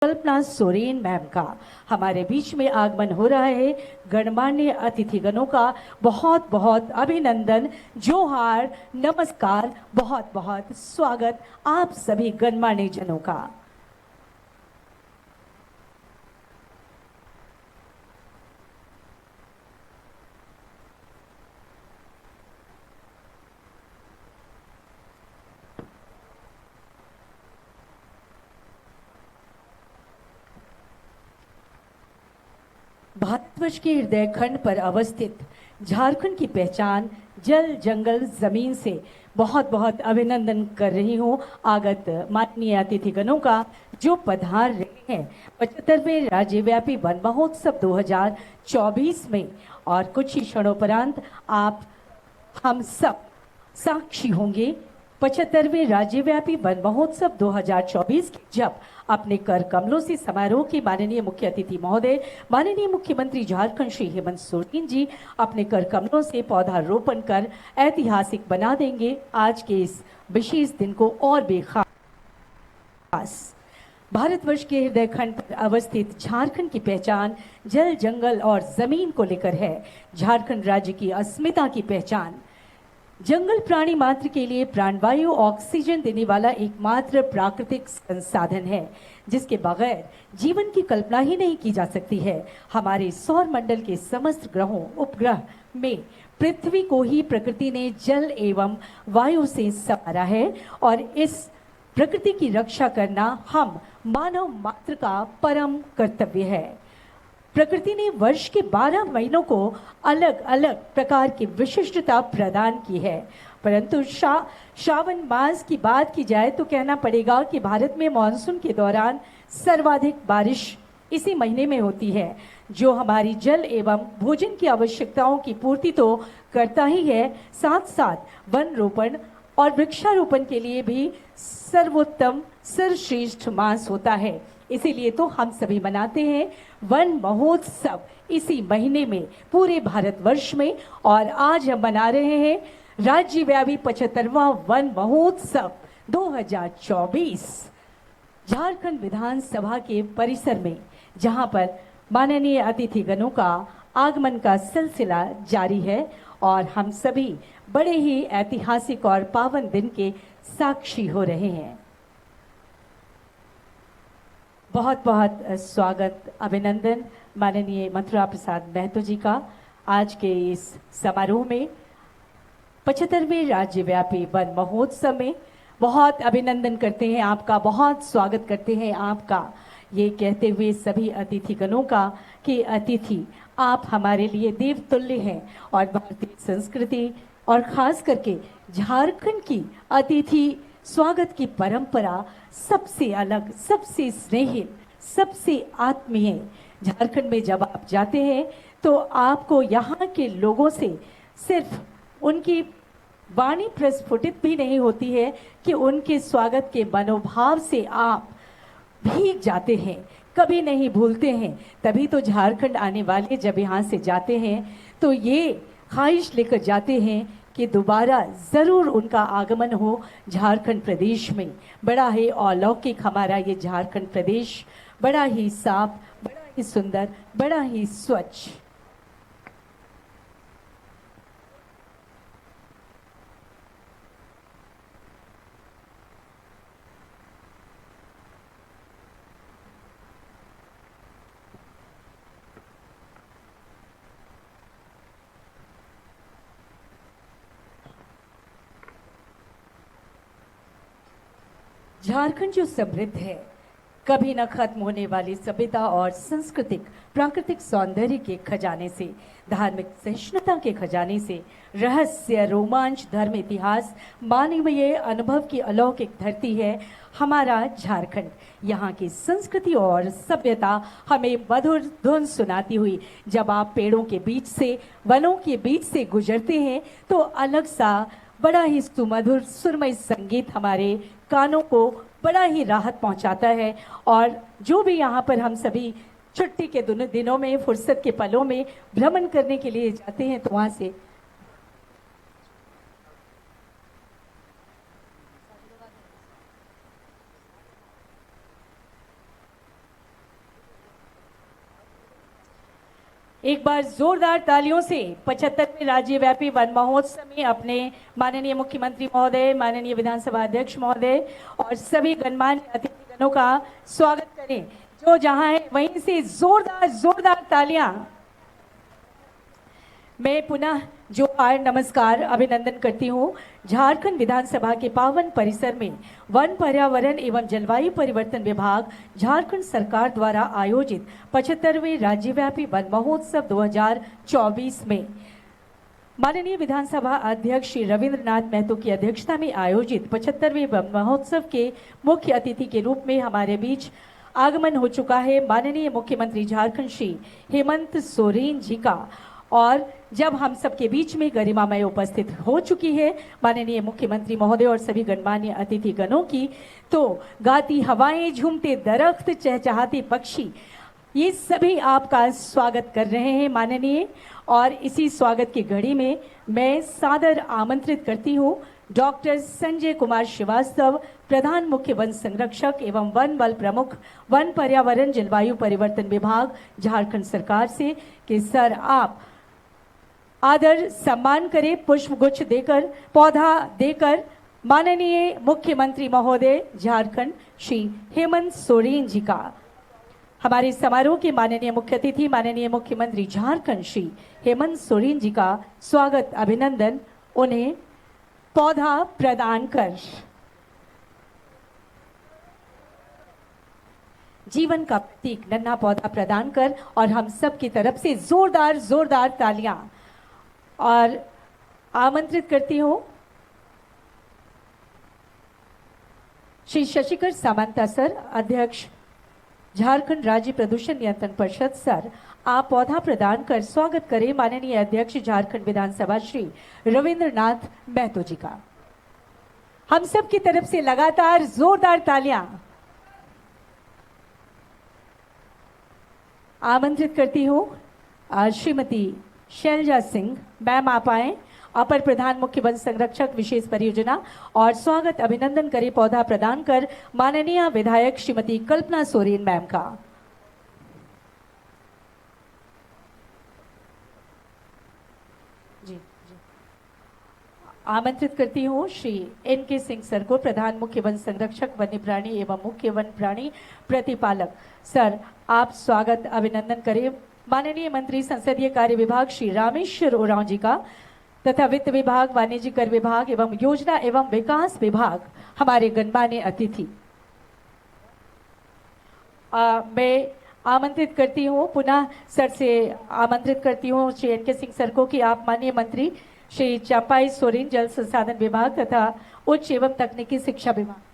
Kalpana Soren ma'am का हमारे बीच में आगमन हो रहा है। गणमान्य अतिथिगणों का बहुत बहुत अभिनंदन, जोहार, नमस्कार, बहुत बहुत स्वागत आप सभी गणमान्य जनों का। भारतवर्ष के हृदय खंड पर अवस्थित झारखंड की पहचान जल जंगल जमीन से बहुत बहुत अभिनंदन कर रही हूँ आगत माननीय अतिथिगणों का जो पधार रहे हैं 75वें राज्यव्यापी वन महोत्सव 2024 में। और कुछ ही क्षणोपरांत आप हम सब साक्षी होंगे 75वें राज्यव्यापी वन महोत्सव 2024 की, जब अपने कर कमलों से समारोह के माननीय मुख्य अतिथि महोदय माननीय मुख्यमंत्री झारखंड श्री हेमंत सोरेन जी अपने कर कमलों से पौधारोपण कर ऐतिहासिक बना देंगे आज के इस विशेष दिन को और बेखास। भारतवर्ष के हृदय खंड पर अवस्थित झारखंड की पहचान जल जंगल और जमीन को लेकर है। झारखंड राज्य की अस्मिता की पहचान जंगल प्राणी मात्र के लिए प्राणवायु ऑक्सीजन देने वाला एकमात्र प्राकृतिक संसाधन है, जिसके बगैर जीवन की कल्पना ही नहीं की जा सकती है। हमारे सौर मंडल के समस्त ग्रहों उपग्रह में पृथ्वी को ही प्रकृति ने जल एवं वायु से संवारा है और इस प्रकृति की रक्षा करना हम मानव मात्र का परम कर्तव्य है। प्रकृति ने वर्ष के 12 महीनों को अलग अलग प्रकार की विशिष्टता प्रदान की है, परंतु श्रावण मास की बात की जाए तो कहना पड़ेगा कि भारत में मानसून के दौरान सर्वाधिक बारिश इसी महीने में होती है, जो हमारी जल एवं भोजन की आवश्यकताओं की पूर्ति तो करता ही है, साथ साथ वन रोपण और वृक्षारोपण के लिए भी सर्वोत्तम सर्वश्रेष्ठ मास होता है। इसीलिए तो हम सभी मनाते हैं वन महोत्सव इसी महीने में पूरे भारतवर्ष में, और आज हम मना रहे हैं राज्यव्यापी 75वां वन महोत्सव 2024 झारखंड विधानसभा के परिसर में, जहां पर माननीय अतिथिगणों का आगमन का सिलसिला जारी है और हम सभी बड़े ही ऐतिहासिक और पावन दिन के साक्षी हो रहे हैं। बहुत बहुत स्वागत अभिनंदन माननीय मथुरा प्रसाद महतो जी का आज के इस समारोह में 75वें राज्यव्यापी वन महोत्सव में। बहुत अभिनंदन करते हैं आपका, बहुत स्वागत करते हैं आपका, ये कहते हुए सभी अतिथिगणों का कि अतिथि आप हमारे लिए देवतुल्य हैं और भारतीय संस्कृति और खास करके झारखंड की अतिथि स्वागत की परंपरा सबसे अलग, सबसे स्नेहित, सबसे आत्मीय। झारखंड में जब आप जाते हैं तो आपको यहाँ के लोगों से सिर्फ उनकी वाणी प्रस्फुटित भी नहीं होती है कि उनके स्वागत के मनोभाव से आप भीग जाते हैं, कभी नहीं भूलते हैं। तभी तो झारखंड आने वाले जब यहाँ से जाते हैं तो ये ख्वाहिश लेकर जाते हैं कि दोबारा ज़रूर उनका आगमन हो झारखंड प्रदेश में। बड़ा ही अलौकिक हमारा ये झारखंड प्रदेश, बड़ा ही साफ, बड़ा ही सुंदर, बड़ा ही स्वच्छ। झारखंड जो समृद्ध है, कभी न खत्म होने वाली सभ्यता और सांस्कृतिक प्राकृतिक सौंदर्य के खजाने से, धार्मिक सहिष्णुता के खजाने से, रहस्य, रोमांच, धर्म, इतिहास, मानवीय अनुभव की अलौकिक धरती है हमारा झारखंड। यहाँ की संस्कृति और सभ्यता हमें मधुर धुन सुनाती हुई जब आप पेड़ों के बीच से, वनों के बीच से गुजरते हैं तो अलग सा बड़ा ही सुमधुर सुरमई संगीत हमारे कानों को बड़ा ही राहत पहुंचाता है। और जो भी यहाँ पर हम सभी छुट्टी के दिनों में, फुर्सत के पलों में भ्रमण करने के लिए जाते हैं तो वहाँ से एक बार जोरदार तालियों से 75वें राज्यव्यापी वन महोत्सव में अपने माननीय मुख्यमंत्री महोदय, माननीय विधानसभा अध्यक्ष महोदय और सभी गणमान्य अतिथिगणों का स्वागत करें। जो जहां है वहीं से जोरदार जोरदार तालियां। मैं पुनः जोहार, नमस्कार, अभिनंदन करती हूँ। झारखंड विधानसभा के पावन परिसर में वन, पर्यावरण एवं जलवायु परिवर्तन विभाग, झारखंड सरकार द्वारा आयोजित 75वें राज्यव्यापी वन महोत्सव 2024 में माननीय विधानसभा अध्यक्ष श्री रविंद्रनाथ महतो की अध्यक्षता में आयोजित 75वें वन महोत्सव के मुख्य अतिथि के रूप में हमारे बीच आगमन हो चुका है माननीय मुख्यमंत्री झारखंड श्री हेमंत सोरेन जी का। और जब हम सबके बीच में गरिमामय उपस्थित हो चुकी है माननीय मुख्यमंत्री महोदय और सभी गणमान्य अतिथि गणों की, तो गाती हवाएं, झूमते दरख्त, चहचहाते पक्षी, ये सभी आपका स्वागत कर रहे हैं माननीय। और इसी स्वागत की घड़ी में मैं सादर आमंत्रित करती हूँ डॉक्टर संजय कुमार श्रीवास्तव, प्रधान मुख्य वन संरक्षक एवं वन बल प्रमुख, वन, पर्यावरण, जलवायु परिवर्तन विभाग, झारखंड सरकार से कि सर आप आदर सम्मान करें, पुष्पगुच्छ देकर, पौधा देकर माननीय मुख्यमंत्री महोदय झारखंड श्री हेमंत सोरेन जी का। हमारे समारोह के माननीय मुख्य अतिथि माननीय मुख्यमंत्री झारखंड श्री हेमंत सोरेन जी का स्वागत, अभिनंदन, उन्हें पौधा प्रदान कर जीवन का प्रतीक नन्हा पौधा प्रदान कर और हम सब की तरफ से जोरदार जोरदार तालियां। और आमंत्रित करती हूं श्री शशिकर सामंता सर, अध्यक्ष झारखंड राज्य प्रदूषण नियंत्रण परिषद सर, आप पौधा प्रदान कर स्वागत करें माननीय अध्यक्ष झारखंड विधानसभा श्री रविंद्रनाथ महतो जी का। हम सब की तरफ से लगातार जोरदार तालियां। आमंत्रित करती हूं श्रीमती शैलजा सिंह, मैम आप आए, अपर प्रधान मुख्य वन संरक्षक विशेष परियोजना, और स्वागत, अभिनंदन करें पौधा प्रदान कर माननीय विधायक श्रीमती कल्पना सोरेन मैम का। जी आमंत्रित करती हूँ श्री एन.के. सिंह सर को, प्रधान मुख्य वन संरक्षक, वन्य प्राणी एवं मुख्य वन प्राणी प्रतिपालक। सर आप स्वागत, अभिनंदन करें माननीय मंत्री संसदीय कार्य विभाग श्री रामेश्वर उरांव जी का तथा वित्त विभाग, वाणिज्य कर विभाग एवं योजना एवं विकास विभाग हमारे गणमान्य अतिथि। मैं आमंत्रित करती हूँ पुनः सर से आमंत्रित करती हूँ श्री एन.के. सिंह सर को कि आप माननीय मंत्री श्री चापाई सोरेन, जल संसाधन विभाग तथा उच्च एवं तकनीकी शिक्षा विभाग,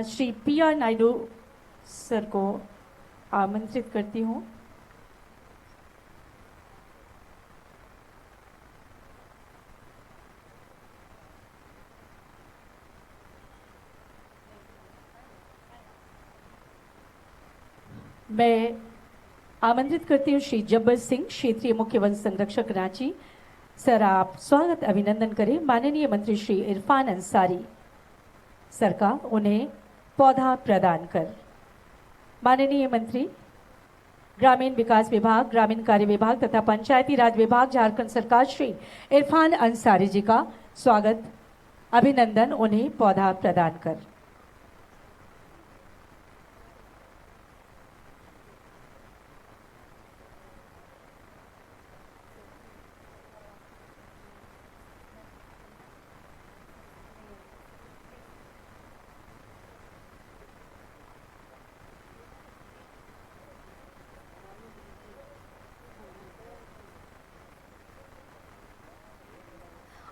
श्री पी.आर. नायडू सर को आमंत्रित करती हूँ। मैं आमंत्रित करती हूँ श्री जब्बर सिंह, क्षेत्रीय मुख्य वन संरक्षक रांची। सर आप स्वागत, अभिनंदन करें माननीय मंत्री श्री इरफान अंसारी सर का, उन्हें पौधा प्रदान कर। माननीय मंत्री ग्रामीण विकास विभाग, ग्रामीण कार्य विभाग तथा पंचायती राज विभाग, झारखंड सरकार श्री इरफान अंसारी जी का स्वागत, अभिनंदन, उन्हें पौधा प्रदान कर।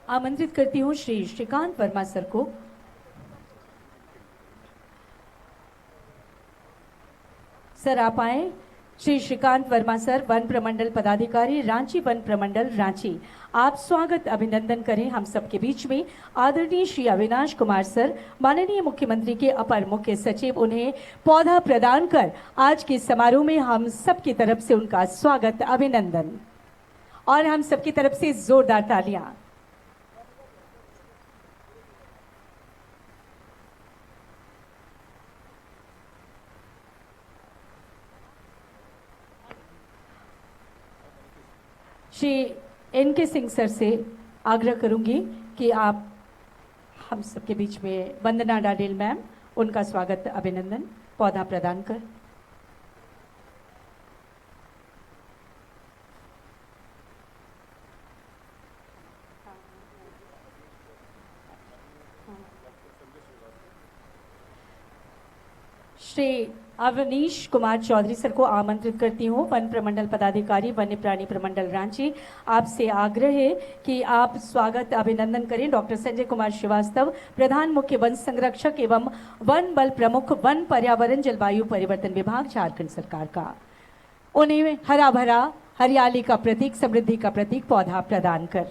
आमंत्रित करती हूँ श्री श्रीकांत वर्मा सर को। सर आप आए। श्री श्रीकांत वर्मा सर, वन प्रमंडल पदाधिकारी, रांची वन प्रमंडल, रांची। आप स्वागत, अभिनंदन करें हम सबके बीच में आदरणीय श्री अविनाश कुमार सर, माननीय मुख्यमंत्री के अपर मुख्य सचिव, उन्हें पौधा प्रदान कर आज के समारोह में हम सब की तरफ से उनका स्वागत, अभिनंदन, और हम सबकी तरफ से जोरदार तालियां। श्री एन.के. सिंह सर से आग्रह करूंगी कि आप हम सबके बीच में वंदना डाडेल मैम, उनका स्वागत अभिनंदन पौधा प्रदान कर। श्री अवनीश कुमार चौधरी सर को आमंत्रित करती हूँ, वन प्रमंडल पदाधिकारी वन्य प्राणी प्रमंडल रांची। आपसे आग्रह है कि आप स्वागत अभिनंदन करें डॉक्टर संजय कुमार श्रीवास्तव, प्रधान मुख्य वन संरक्षक एवं वन बल प्रमुख, वन पर्यावरण जलवायु परिवर्तन विभाग, झारखंड सरकार का। उन्हें हरा भरा हरियाली का प्रतीक, समृद्धि का प्रतीक पौधा प्रदान कर।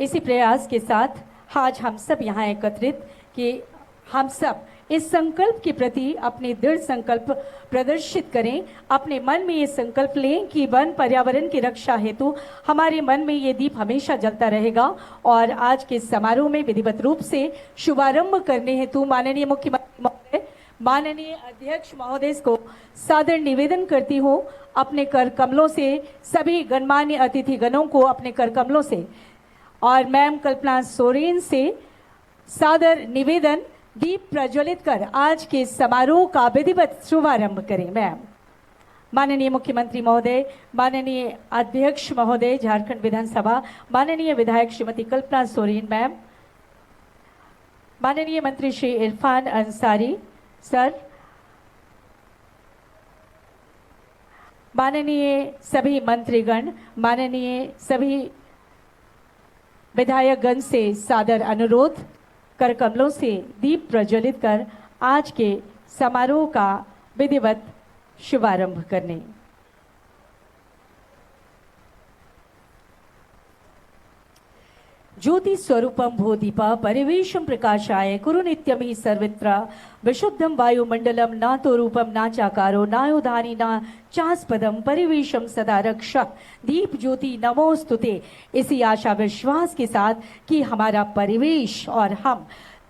इसी प्रयास के साथ आज हम सब यहाँ एकत्रित कि हम सब इस संकल्प के प्रति अपने दृढ़ संकल्प प्रदर्शित करें, अपने मन में ये संकल्प लें कि वन पर्यावरण की रक्षा हेतु हमारे मन में ये दीप हमेशा जलता रहेगा। और आज के समारोह में विधिवत रूप से शुभारंभ करने हेतु माननीय मुख्यमंत्री महोदय, माननीय अध्यक्ष महोदय को सादर निवेदन करती हूँ अपने कर कमलों से, सभी गणमान्य अतिथि गणों को अपने कर कमलों से और मैम कल्पना सोरेन से सादर निवेदन, दीप प्रज्वलित कर आज के समारोह का विधिवत शुभारंभ करें। मैम, माननीय मुख्यमंत्री महोदय, माननीय अध्यक्ष महोदय झारखंड विधानसभा, माननीय विधायक श्रीमती कल्पना सोरेन मैम, माननीय मंत्री श्री इरफान अंसारी सर, माननीय सभी मंत्रीगण, माननीय सभी विधायकगण से सादर अनुरोध, कर कमलों से दीप प्रज्वलित कर आज के समारोह का विधिवत शुभारंभ करने। ज्योति स्वरूपम भूदीपा परिवेशम प्रकाशाय कुरु नित्यम ही सर्वत्र विशुद्धम वायुमंडलम ना तो रूपम ना चाकारो नायोधानी ना चास्पदम परिवेशम सदा रक्षा दीप ज्योति नमोस्तुते। इसी आशा विश्वास के साथ कि हमारा परिवेश और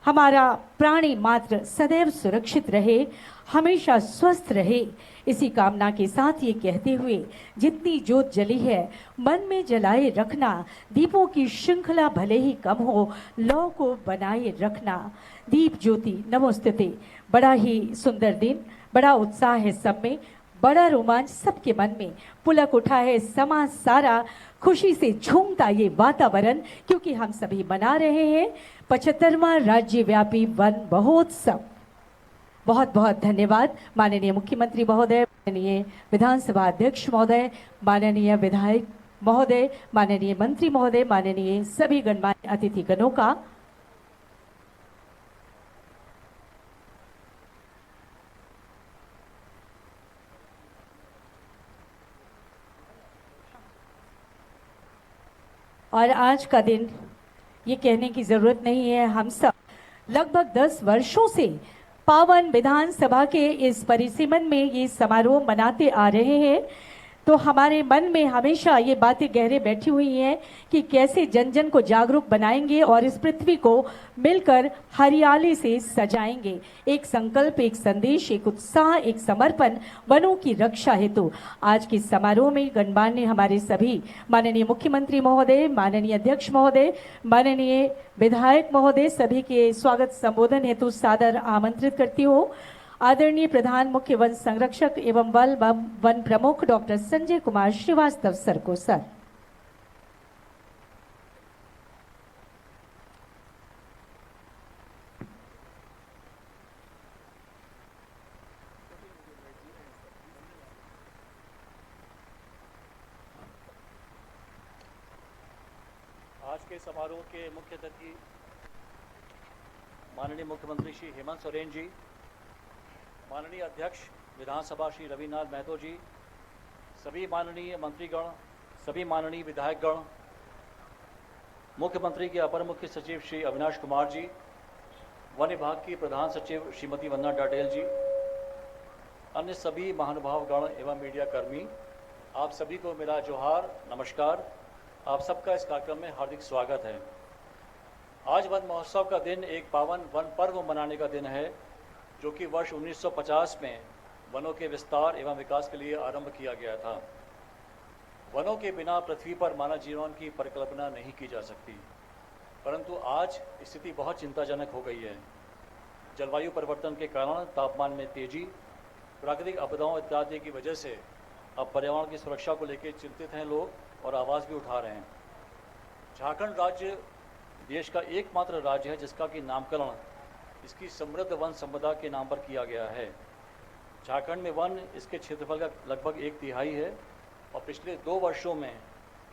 हमारा प्राणी मात्र सदैव सुरक्षित रहे, हमेशा स्वस्थ रहे, इसी कामना के साथ ये कहते हुए जितनी जोत जली है मन में जलाए रखना, दीपों की श्रृंखला भले ही कम हो लौ को बनाए रखना। दीप ज्योति नमोस्तुते। बड़ा ही सुंदर दिन, बड़ा उत्साह है सब में, बड़ा रोमांच सबके मन में पुलक उठा है, समाज सारा खुशी से झूमता ये वातावरण, क्योंकि हम सभी मना रहे हैं 75वां राज्यव्यापी वन महोत्सव। बहुत बहुत धन्यवाद माननीय मुख्यमंत्री महोदय, माननीय विधानसभा अध्यक्ष महोदय, माननीय विधायक महोदय, माननीय मंत्री महोदय, माननीय सभी गणमान्य अतिथिगणों का। और आज का दिन ये कहने की जरूरत नहीं है, हम सब लगभग 10 वर्षों से पावन विधानसभा के इस परिसीमन में ये समारोह मनाते आ रहे हैं। तो हमारे मन में हमेशा ये बातें गहरे बैठी हुई हैं कि कैसे जन जन को जागरूक बनाएंगे और इस पृथ्वी को मिलकर हरियाली से सजाएंगे। एक संकल्प, एक संदेश, एक उत्साह, एक समर्पण वनों की रक्षा हेतु आज के समारोह में गणमान्य हमारे सभी माननीय मुख्यमंत्री महोदय, माननीय अध्यक्ष महोदय, माननीय विधायक महोदय सभी के स्वागत संबोधन हेतु सादर आमंत्रित करती हूँ। आदरणीय प्रधान मुख्य वन संरक्षक एवं वन प्रमुख डॉक्टर संजय कुमार श्रीवास्तव सर को। सर, आज के समारोह के मुख्य अतिथि माननीय मुख्यमंत्री श्री हेमंत सोरेन जी, माननीय अध्यक्ष विधानसभा श्री रविनाथ महतो जी, सभी माननीय मंत्रीगण, सभी माननीय विधायकगण, मुख्यमंत्री के अपर मुख्य सचिव श्री अविनाश कुमार जी, वन विभाग की प्रधान सचिव श्रीमती वंदना डाडेल जी, अन्य सभी महानुभावगण एवं मीडिया कर्मी, आप सभी को मेरा जोहार, नमस्कार। आप सबका इस कार्यक्रम में हार्दिक स्वागत है। आज वन महोत्सव का दिन एक पावन वन पर्व मनाने का दिन है, जो कि वर्ष 1950 में वनों के विस्तार एवं विकास के लिए आरंभ किया गया था। वनों के बिना पृथ्वी पर मानव जीवन की परिकल्पना नहीं की जा सकती, परंतु आज स्थिति बहुत चिंताजनक हो गई है। जलवायु परिवर्तन के कारण तापमान में तेजी, प्राकृतिक आपदाओं इत्यादि की वजह से अब पर्यावरण की सुरक्षा को लेकर चिंतित हैं लोग और आवाज़ भी उठा रहे हैं। झारखंड राज्य देश का एकमात्र राज्य है जिसका कि नामकरण इसकी समृद्ध वन संपदा के नाम पर किया गया है। झारखंड में वन इसके क्षेत्रफल का लगभग 1/3 है और पिछले 2 वर्षों में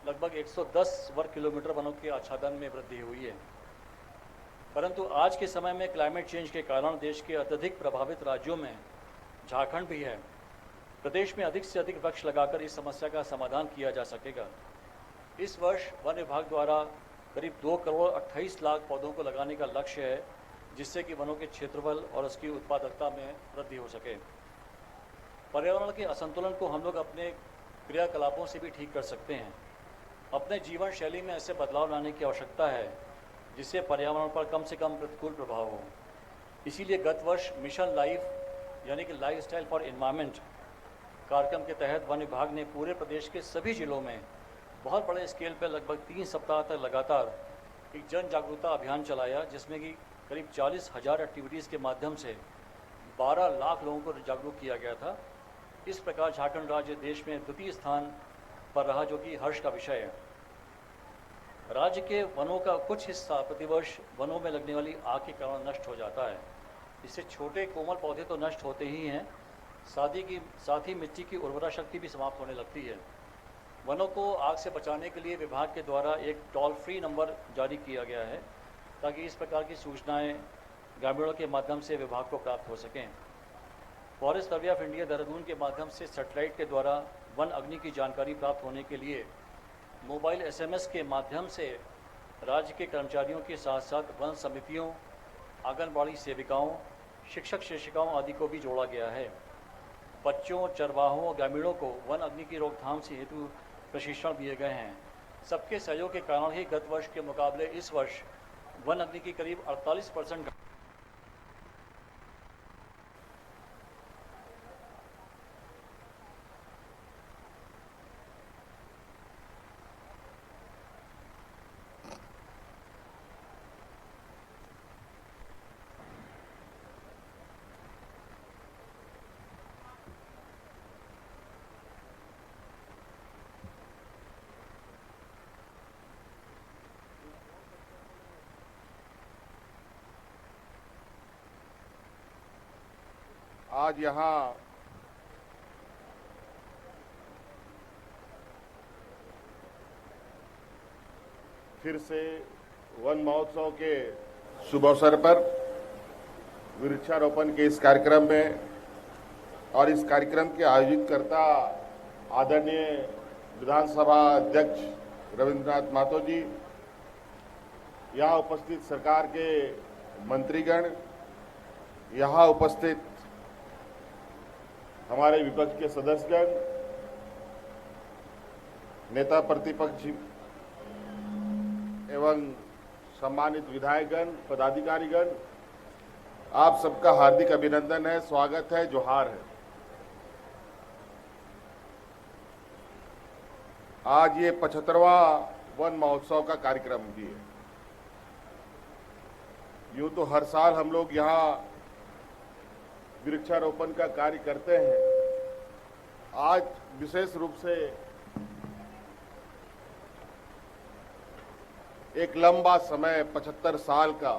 लगभग 110 वर्ग किलोमीटर वनों के आच्छादन में वृद्धि हुई है। परंतु आज के समय में क्लाइमेट चेंज के कारण देश के अत्यधिक प्रभावित राज्यों में झारखंड भी है। प्रदेश में अधिक से अधिक वृक्ष लगाकर इस समस्या का समाधान किया जा सकेगा। इस वर्ष वन विभाग द्वारा करीब 2 करोड़ 28 लाख पौधों को लगाने का लक्ष्य है, जिससे कि वनों के क्षेत्रफल और उसकी उत्पादकता में वृद्धि हो सके। पर्यावरण के असंतुलन को हम लोग अपने क्रियाकलापों से भी ठीक कर सकते हैं। अपने जीवन शैली में ऐसे बदलाव लाने की आवश्यकता है जिससे पर्यावरण पर कम से कम प्रतिकूल प्रभाव हो। इसीलिए गत वर्ष मिशन लाइफ यानी कि लाइफस्टाइल फॉर एनवायरनमेंट कार्यक्रम के तहत वन विभाग ने पूरे प्रदेश के सभी जिलों में बहुत बड़े स्केल पर लगभग 3 सप्ताह तक लगातार एक जन जागरूकता अभियान चलाया, जिसमें कि करीब 40,000 एक्टिविटीज़ के माध्यम से 12 लाख लोगों को जागरूक किया गया था। इस प्रकार झारखंड राज्य देश में द्वितीय स्थान पर रहा, जो कि हर्ष का विषय है। राज्य के वनों का कुछ हिस्सा प्रतिवर्ष वनों में लगने वाली आग के कारण नष्ट हो जाता है। इससे छोटे कोमल पौधे तो नष्ट होते ही हैं, साथ ही मिट्टी की उर्वरा शक्ति भी समाप्त होने लगती है। वनों को आग से बचाने के लिए विभाग के द्वारा एक टोल फ्री नंबर जारी किया गया है, ताकि इस प्रकार की सूचनाएं ग्रामीणों के माध्यम से विभाग को प्राप्त हो सकें। Forest survey of India Dehradun के माध्यम से सैटेलाइट के द्वारा वन अग्नि की जानकारी प्राप्त होने के लिए मोबाइल SMS के माध्यम से राज्य के कर्मचारियों के साथ साथ वन समितियों, आंगनबाड़ी सेविकाओं, शिक्षक शिक्षिकाओं आदि को भी जोड़ा गया है। बच्चों, चरवाहों और ग्रामीणों को वन अग्नि की रोकथाम से हेतु प्रशिक्षण दिए गए हैं। सबके सहयोग के कारण ही गत वर्ष के मुकाबले इस वर्ष वन अग्नि की करीब 48% आज यहाँ फिर से वन महोत्सव के शुभ अवसर पर वृक्षारोपण के इस कार्यक्रम में और इस कार्यक्रम के आयोजितकर्ता आदरणीय विधानसभा अध्यक्ष रविंद्रनाथ महतो जी, यहाँ उपस्थित सरकार के मंत्रीगण, यहाँ उपस्थित हमारे विपक्ष के सदस्यगण, नेता प्रतिपक्ष एवं सम्मानित विधायकगण, पदाधिकारीगण, आप सबका हार्दिक अभिनंदन है, स्वागत है, जोहार है। आज ये 75वां वन महोत्सव का कार्यक्रम भी है। यूं तो हर साल हम लोग यहाँ वृक्षारोपण का कार्य करते हैं। आज विशेष रूप से एक लंबा समय 75 साल का,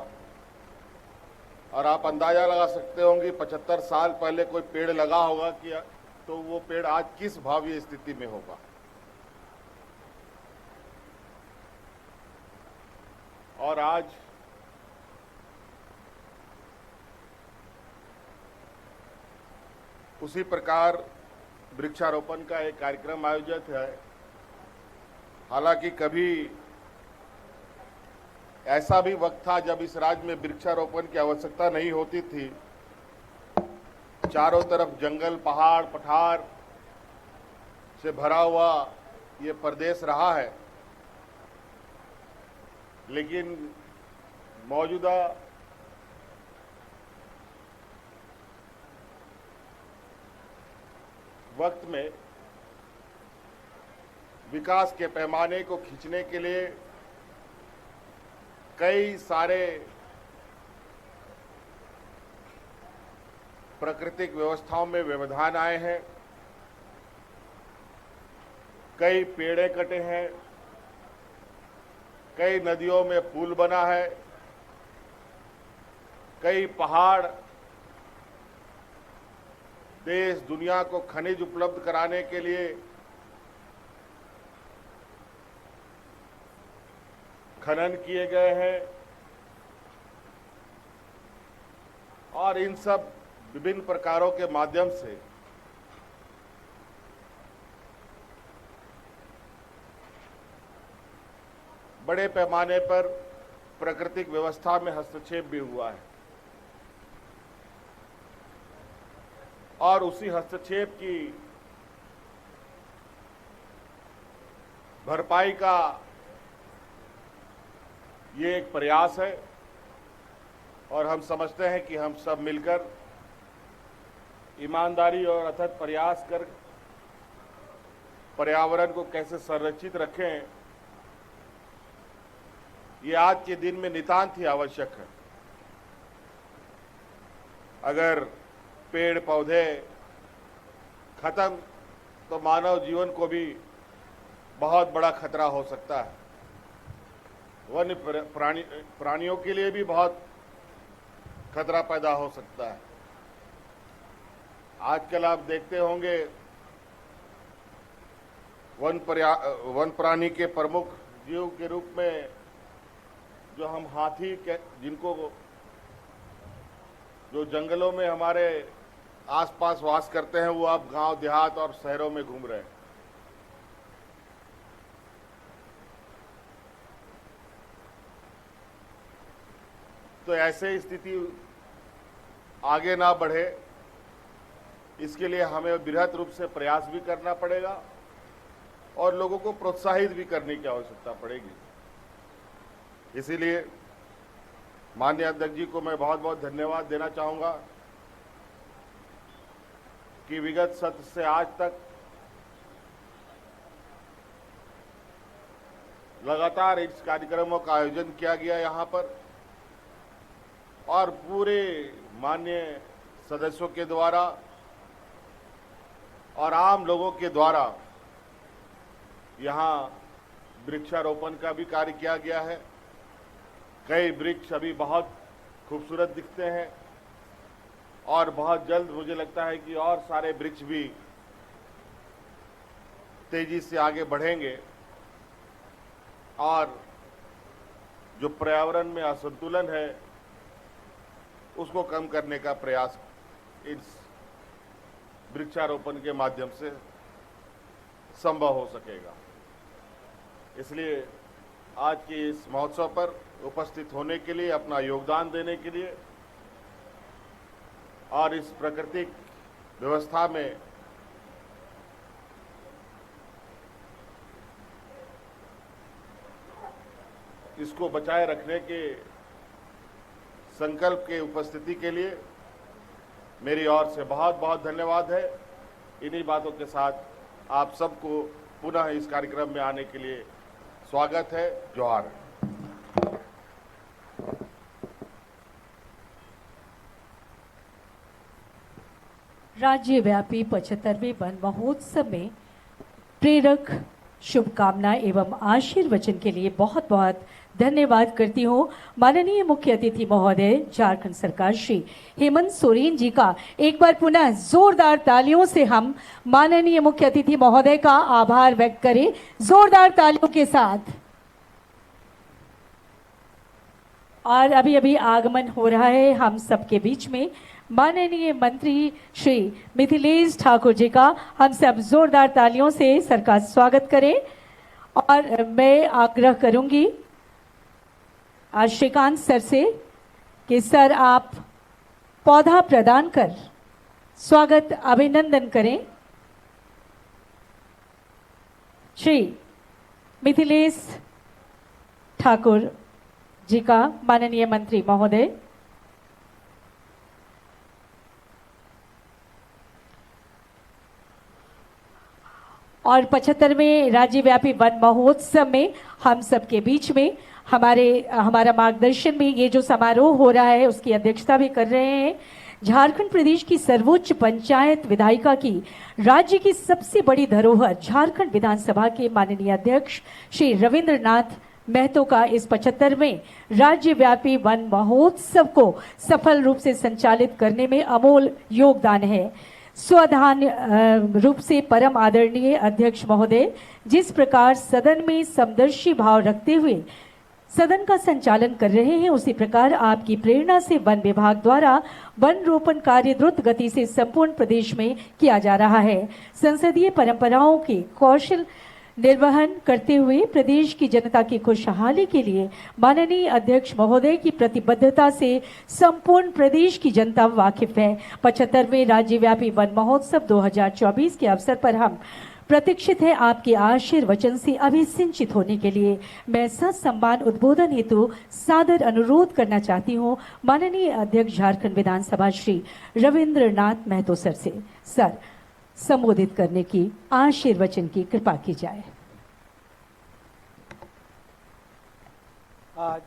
और आप अंदाजा लगा सकते होंगे 75 साल पहले कोई पेड़ लगा होगा कि तो वो पेड़ आज किस भावी स्थिति में होगा। और आज उसी प्रकार वृक्षारोपण का एक कार्यक्रम आयोजित है। हालांकि कभी ऐसा भी वक्त था जब इस राज्य में वृक्षारोपण की आवश्यकता नहीं होती थी। चारों तरफ जंगल, पहाड़, पठार से भरा हुआ ये प्रदेश रहा है, लेकिन मौजूदा वक्त में विकास के पैमाने को खींचने के लिए कई सारे प्राकृतिक व्यवस्थाओं में व्यवधान आए हैं, कई पेड़े कटे हैं, कई नदियों में पुल बना है, कई पहाड़ देश दुनिया को खनिज उपलब्ध कराने के लिए खनन किए गए हैं और इन सब विभिन्न प्रकारों के माध्यम से बड़े पैमाने पर प्राकृतिक व्यवस्था में हस्तक्षेप भी हुआ है और उसी हस्तक्षेप की भरपाई का ये एक प्रयास है और हम समझते हैं कि हम सब मिलकर ईमानदारी और अथक प्रयास कर पर्यावरण को कैसे संरक्षित रखें, ये आज के दिन में नितांत ही आवश्यक है। अगर पेड़ पौधे खत्म तो मानव जीवन को भी बहुत बड़ा खतरा हो सकता है, वन्य प्राणियों के लिए भी बहुत खतरा पैदा हो सकता है। आजकल आप देखते होंगे वन प्राणी के प्रमुख जीव के रूप में जो हम हाथी के जिनको जो जंगलों में हमारे आसपास वास करते हैं वो अब गांव देहात और शहरों में घूम रहे हैं। तो ऐसे स्थिति आगे ना बढ़े, इसके लिए हमें बृहद रूप से प्रयास भी करना पड़ेगा और लोगों को प्रोत्साहित भी करने की आवश्यकता पड़ेगी। इसीलिए माननीय अध्यक्ष जी को मैं बहुत बहुत धन्यवाद देना चाहूंगा कि विगत सत्र से आज तक लगातार इस कार्यक्रमों का आयोजन किया गया यहाँ पर और पूरे माननीय सदस्यों के द्वारा और आम लोगों के द्वारा यहाँ वृक्षारोपण का भी कार्य किया गया है। कई वृक्ष अभी बहुत खूबसूरत दिखते हैं और बहुत जल्द मुझे लगता है कि और सारे वृक्ष भी तेजी से आगे बढ़ेंगे और जो पर्यावरण में असंतुलन है उसको कम करने का प्रयास इस वृक्षारोपण के माध्यम से संभव हो सकेगा। इसलिए आज के इस महोत्सव पर उपस्थित होने के लिए, अपना योगदान देने के लिए और इस प्राकृतिक व्यवस्था में इसको बचाए रखने के संकल्प के उपस्थिति के लिए मेरी ओर से बहुत बहुत धन्यवाद है। इन्हीं बातों के साथ आप सबको पुनः इस कार्यक्रम में आने के लिए स्वागत है। जोहार। राज्यव्यापी 75वें वन महोत्सव में प्रेरक शुभकामना एवं आशीर्वचन के लिए बहुत बहुत धन्यवाद करती हूँ माननीय मुख्य अतिथि महोदय झारखंड सरकार श्री हेमंत सोरेन जी का। एक बार पुनः जोरदार तालियों से हम माननीय मुख्य अतिथि महोदय का आभार व्यक्त करें, जोरदार तालियों के साथ। और अभी अभी आगमन हो रहा है हम सबके बीच में माननीय मंत्री श्री मिथिलेश ठाकुर जी का। हम सब जोरदार तालियों से सर का स्वागत करें और मैं आग्रह करूंगी आज श्रीकांत सर से कि सर आप पौधा प्रदान कर स्वागत अभिनंदन करें। श्री मिथिलेश ठाकुर जी का माननीय मंत्री महोदय। और 75वें राज्यव्यापी वन महोत्सव में हम सबके बीच में हमारा मार्गदर्शन में ये जो समारोह हो रहा है उसकी अध्यक्षता भी कर रहे हैं झारखंड प्रदेश की सर्वोच्च पंचायत विधायिका की राज्य की सबसे बड़ी धरोहर झारखंड विधानसभा के माननीय अध्यक्ष श्री रविंद्रनाथ महतो का इस 75वें राज्यव्यापी वन महोत्सव को सफल रूप से संचालित करने में अमोल योगदान है। स्वधान्य रूप से परम आदरणीय अध्यक्ष महोदय जिस प्रकार सदन में समदर्शी भाव रखते हुए सदन का संचालन कर रहे हैं उसी प्रकार आपकी प्रेरणा से वन विभाग द्वारा वन रोपण कार्य द्रुत गति से संपूर्ण प्रदेश में किया जा रहा है। संसदीय परंपराओं के कौशल निर्वहन करते हुए प्रदेश की जनता की खुशहाली के लिए माननीय अध्यक्ष महोदय की प्रतिबद्धता से संपूर्ण प्रदेश की जनता वाकिफ है। 75वें राज्यव्यापी वन महोत्सव 2024 के अवसर पर हम प्रतीक्षित है आपके आशीर्वचन से अभिसिंचित होने के लिए। मैं ससम्मान उद्बोधन हेतु सादर अनुरोध करना चाहती हूँ माननीय अध्यक्ष झारखंड विधानसभा श्री रविंद्रनाथ महतो सर से। सर संबोधित करने की आशीर्वचन की कृपा की जाए। आज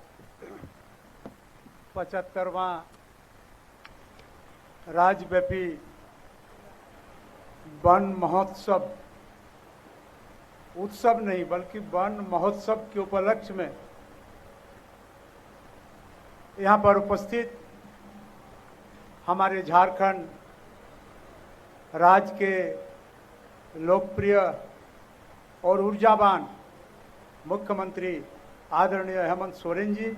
75वां राज्यव्यापी वन महोत्सव उत्सव नहीं बल्कि वन महोत्सव के उपलक्ष्य में यहाँ पर उपस्थित हमारे झारखंड राज्य के लोकप्रिय और ऊर्जावान मुख्यमंत्री आदरणीय हेमंत सोरेन जी,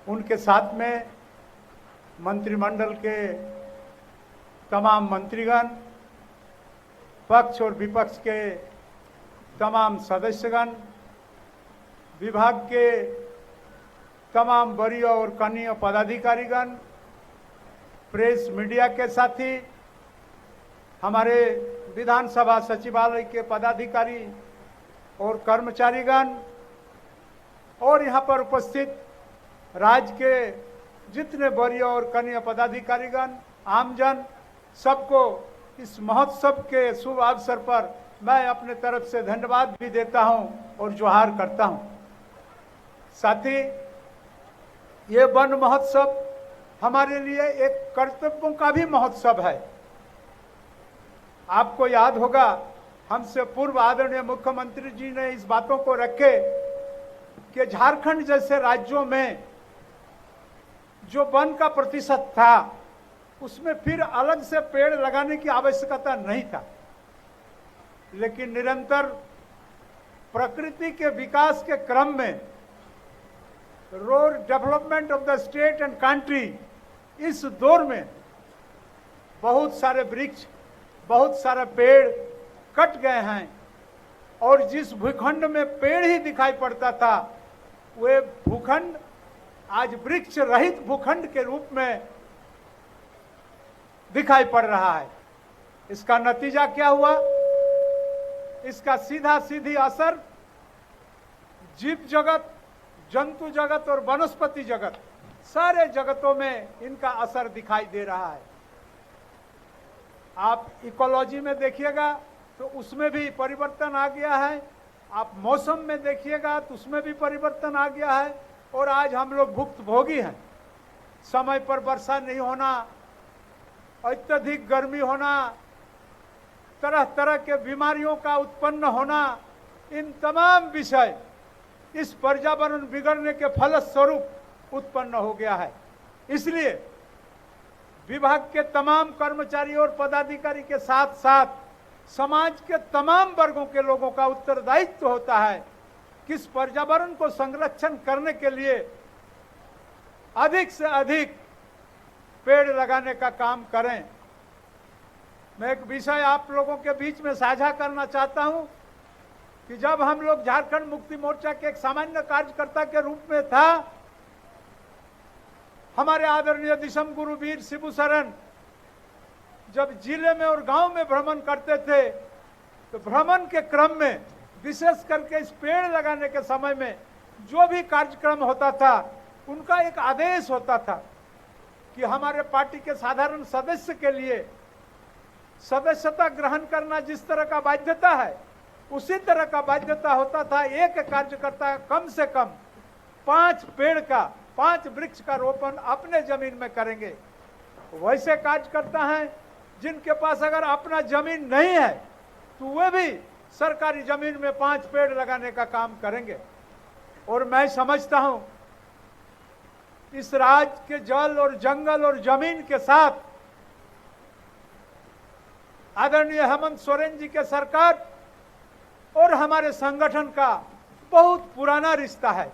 उनके साथ में मंत्रिमंडल के तमाम मंत्रीगण, पक्ष और विपक्ष के तमाम सदस्यगण, विभाग के तमाम वरीय और कनीय पदाधिकारीगण, प्रेस मीडिया के साथी, हमारे विधानसभा सचिवालय के पदाधिकारी और कर्मचारीगण और यहाँ पर उपस्थित राज्य के जितने वरीय और कनीय पदाधिकारीगण, आमजन, सबको इस महोत्सव के शुभ अवसर पर मैं अपने तरफ से धन्यवाद भी देता हूं और जोहार करता हूं। साथ ही ये वन महोत्सव हमारे लिए एक कर्तव्यों का भी महोत्सव है। आपको याद होगा हमसे पूर्व आदरणीय मुख्यमंत्री जी ने इस बातों को रखे कि झारखंड जैसे राज्यों में जो वन का प्रतिशत था उसमें फिर अलग से पेड़ लगाने की आवश्यकता नहीं था, लेकिन निरंतर प्रकृति के विकास के क्रम में road development of the state and country, इस दौर में बहुत सारे वृक्ष, बहुत सारे पेड़ कट गए हैं और जिस भूखंड में पेड़ ही दिखाई पड़ता था वे भूखंड आज वृक्ष रहित भूखंड के रूप में दिखाई पड़ रहा है। इसका नतीजा क्या हुआ? इसका सीधा सीधी असर जीव जगत, जंतु जगत और वनस्पति जगत, सारे जगतों में इनका असर दिखाई दे रहा है। आप इकोलॉजी में देखिएगा तो उसमें भी परिवर्तन आ गया है, आप मौसम में देखिएगा तो उसमें भी परिवर्तन आ गया है और आज हम लोग भुक्तभोगी हैं। समय पर वर्षा नहीं होना, अत्यधिक गर्मी होना, तरह तरह के बीमारियों का उत्पन्न होना, इन तमाम विषय इस पर्यावरण बिगड़ने के फलस्वरूप उत्पन्न हो गया है। इसलिए विभाग के तमाम कर्मचारी और पदाधिकारी के साथ साथ समाज के तमाम वर्गों के लोगों का उत्तरदायित्व होता है कि इस पर्यावरण को संरक्षण करने के लिए अधिक से अधिक पेड़ लगाने का काम करें। मैं एक विषय आप लोगों के बीच में साझा करना चाहता हूं कि जब हम लोग झारखंड मुक्ति मोर्चा के एक सामान्य कार्यकर्ता के रूप में था, हमारे आदरणीय दिसम गुरु वीर शिबू सरन जब जिले में और गांव में भ्रमण करते थे तो भ्रमण के क्रम में विशेष करके इस पेड़ लगाने के समय में जो भी कार्यक्रम होता था उनका एक आदेश होता था कि हमारे पार्टी के साधारण सदस्य के लिए सदस्यता ग्रहण करना जिस तरह का बाध्यता है, उसी तरह का बाध्यता होता था एक कार्यकर्ता कम से कम 5 वृक्ष का रोपण अपने जमीन में करेंगे। वैसे कार्यकर्ता हैं जिनके पास अगर अपना जमीन नहीं है तो वे भी सरकारी जमीन में 5 पेड़ लगाने का काम करेंगे। और मैं समझता हूं इस राज्य के जल और जंगल और जमीन के साथ आदरणीय हेमंत सोरेन जी के सरकार और हमारे संगठन का बहुत पुराना रिश्ता है।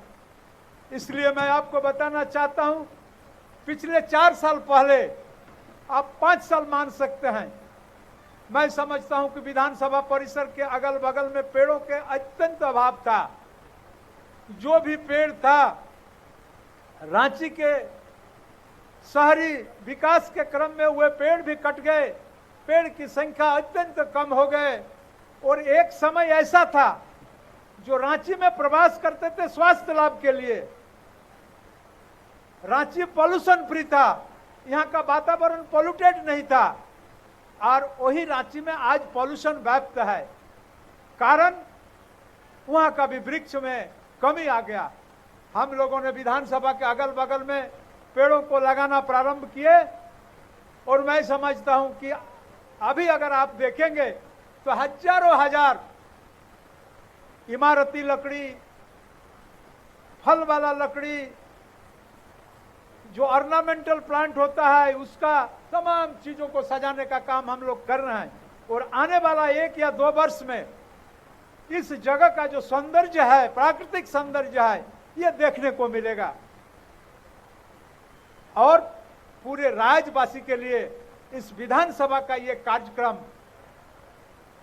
इसलिए मैं आपको बताना चाहता हूं, पिछले 4 साल पहले, आप 5 साल मान सकते हैं, मैं समझता हूं कि विधानसभा परिसर के अगल बगल में पेड़ों के अत्यंत अभाव था। जो भी पेड़ था, रांची के शहरी विकास के क्रम में हुए पेड़ भी कट गए, पेड़ की संख्या अत्यंत कम हो गए। और एक समय ऐसा था जो रांची में प्रवास करते थे स्वास्थ्य लाभ के लिए, रांची पॉल्यूशन फ्री था, यहाँ का वातावरण पॉल्यूटेड नहीं था, और वही रांची में आज पॉल्यूशन व्याप्त है। कारण वहां का भी वृक्ष में कमी आ गया। हम लोगों ने विधानसभा के अगल बगल में पेड़ों को लगाना प्रारंभ किए, और मैं समझता हूं कि अभी अगर आप देखेंगे तो हजारों हजार इमारती लकड़ी, फल वाला लकड़ी, जो ऑर्नामेंटल प्लांट होता है, उसका तमाम चीजों को सजाने का काम हम लोग कर रहे हैं। और आने वाला 1 या 2 वर्ष में इस जगह का जो सौंदर्य है, प्राकृतिक सौंदर्य है, ये देखने को मिलेगा। और पूरे राज्यवासी के लिए इस विधानसभा का ये कार्यक्रम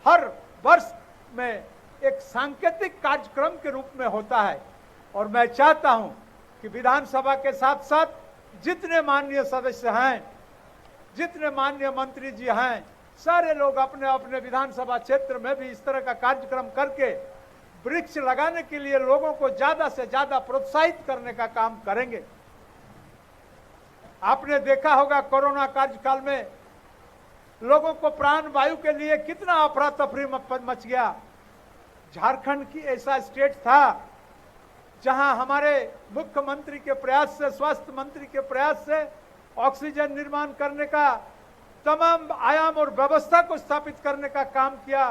हर वर्ष में एक सांकेतिक कार्यक्रम के रूप में होता है। और मैं चाहता हूं कि विधानसभा के साथ साथ जितने माननीय सदस्य हैं, जितने माननीय मंत्री जी हैं, सारे लोग अपने अपने विधानसभा क्षेत्र में भी इस तरह का कार्यक्रम करके वृक्ष लगाने के लिए लोगों को ज्यादा से ज्यादा प्रोत्साहित करने का काम करेंगे। आपने देखा होगा कोरोना कार्यकाल में लोगों को प्राण वायु के लिए कितना अफरा तफरी मच गया। झारखंड की ऐसा स्टेट था जहां हमारे मुख्यमंत्री के प्रयास से, स्वास्थ्य मंत्री के प्रयास से ऑक्सीजन निर्माण करने का, तमाम आयाम और व्यवस्था को स्थापित करने का काम किया,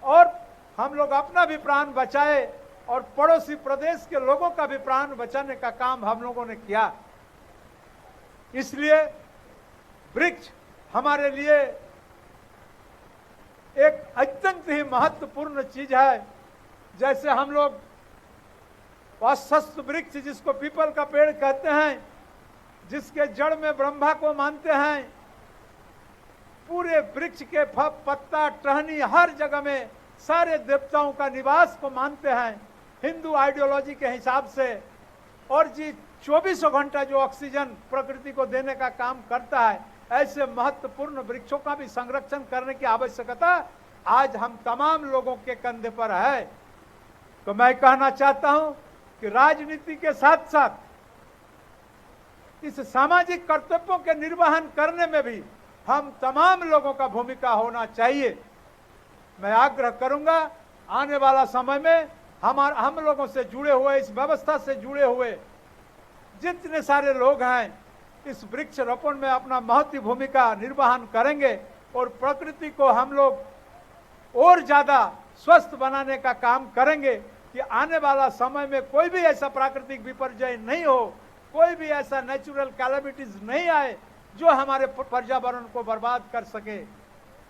और हम लोग अपना भी प्राण बचाए और पड़ोसी प्रदेश के लोगों का भी प्राण बचाने का काम हम लोगों ने किया। इसलिए वृक्ष हमारे लिए एक अत्यंत ही महत्वपूर्ण चीज है। जैसे हम लोग वासस्थ वृक्ष, जिसको पीपल का पेड़ कहते हैं, जिसके जड़ में ब्रह्मा को मानते हैं, पूरे वृक्ष के पत्ता, टहनी, हर जगह में सारे देवताओं का निवास को मानते हैं हिंदू आइडियोलॉजी के हिसाब से। और जी 24 घंटा जो ऑक्सीजन प्रकृति को देने का काम करता है, ऐसे महत्वपूर्ण वृक्षों का भी संरक्षण करने की आवश्यकता आज हम तमाम लोगों के कंधे पर है। तो मैं कहना चाहता हूं कि राजनीति के साथ साथ इस सामाजिक कर्तव्यों के निर्वहन करने में भी हम तमाम लोगों का भूमिका होना चाहिए। मैं आग्रह करूंगा आने वाला समय में हम लोगों से जुड़े हुए, इस व्यवस्था से जुड़े हुए जितने सारे लोग हैं, इस वृक्ष रोपण में अपना महत्वपूर्ण भूमिका निर्वहन करेंगे और प्रकृति को हम लोग और ज्यादा स्वस्थ बनाने का काम करेंगे कि आने वाला समय में कोई भी ऐसा प्राकृतिक विपर्यय नहीं हो, कोई भी ऐसा नेचुरल कैलेमिटीज नहीं आए जो हमारे पर्यावरण को बर्बाद कर सके।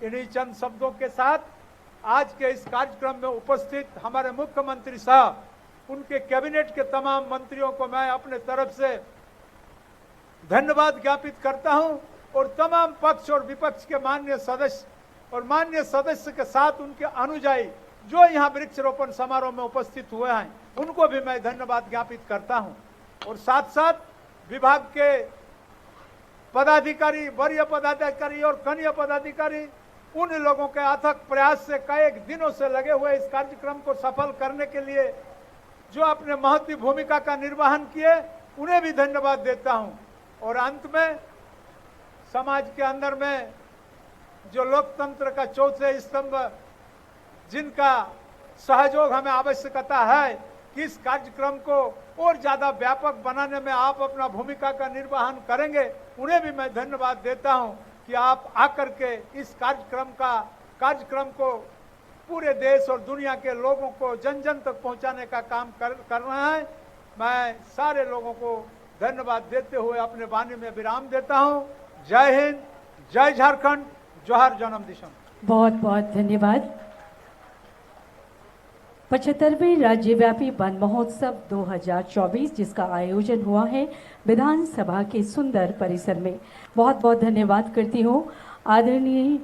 इन्हीं चंद शब्दों के साथ आज के इस कार्यक्रम में उपस्थित हमारे मुख्यमंत्री साहब, उनके कैबिनेट के तमाम मंत्रियों को मैं अपने तरफ से धन्यवाद ज्ञापित करता हूं, और तमाम पक्ष और विपक्ष के माननीय सदस्य और माननीय सदस्य के साथ उनके अनुयायी जो यहाँ वृक्षारोपण समारोह में उपस्थित हुए हैं, उनको भी मैं धन्यवाद ज्ञापित करता हूं। और साथ साथ विभाग के पदाधिकारी, वरीय पदाधिकारी और कनीय पदाधिकारी, उन लोगों के अथक प्रयास से कई दिनों से लगे हुए इस कार्यक्रम को सफल करने के लिए जो अपने महत्वपूर्ण भूमिका का निर्वहन किए, उन्हें भी धन्यवाद देता हूं। और अंत में समाज के अंदर में जो लोकतंत्र का चौथे स्तंभ, जिनका सहयोग हमें आवश्यकता है कि इस कार्यक्रम को और ज्यादा व्यापक बनाने में आप अपना भूमिका का निर्वहन करेंगे, उन्हें भी मैं धन्यवाद देता हूं कि आप आकर के इस कार्यक्रम को पूरे देश और दुनिया के लोगों को जन जन तक पहुंचाने का काम कर रहे हैं। मैं सारे लोगों को धन्यवाद देते हुए अपने वाणी में विराम देता हूं। जय हिंद, जय झारखंड, जोहार जन्म दिशम। बहुत बहुत धन्यवाद। 75वें राज्यव्यापी वन महोत्सव 2024 जिसका आयोजन हुआ है विधानसभा के सुंदर परिसर में, बहुत बहुत धन्यवाद करती हूँ आदरणीय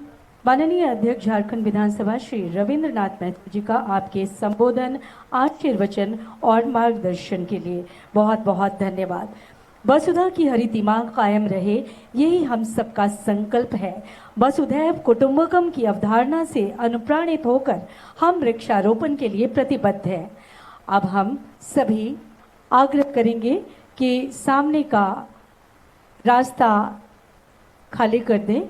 माननीय अध्यक्ष झारखंड विधानसभा श्री रविंद्रनाथ महतो जी का आपके संबोधन, आशीर्वचन और मार्गदर्शन के लिए बहुत बहुत धन्यवाद। वसुधा की हरितिमा कायम रहे, यही हम सबका संकल्प है। वसुधैव कुटुंबकम की अवधारणा से अनुप्राणित होकर हम वृक्षारोपण के लिए प्रतिबद्ध हैं। अब हम सभी आग्रह करेंगे कि सामने का रास्ता खाली कर दें।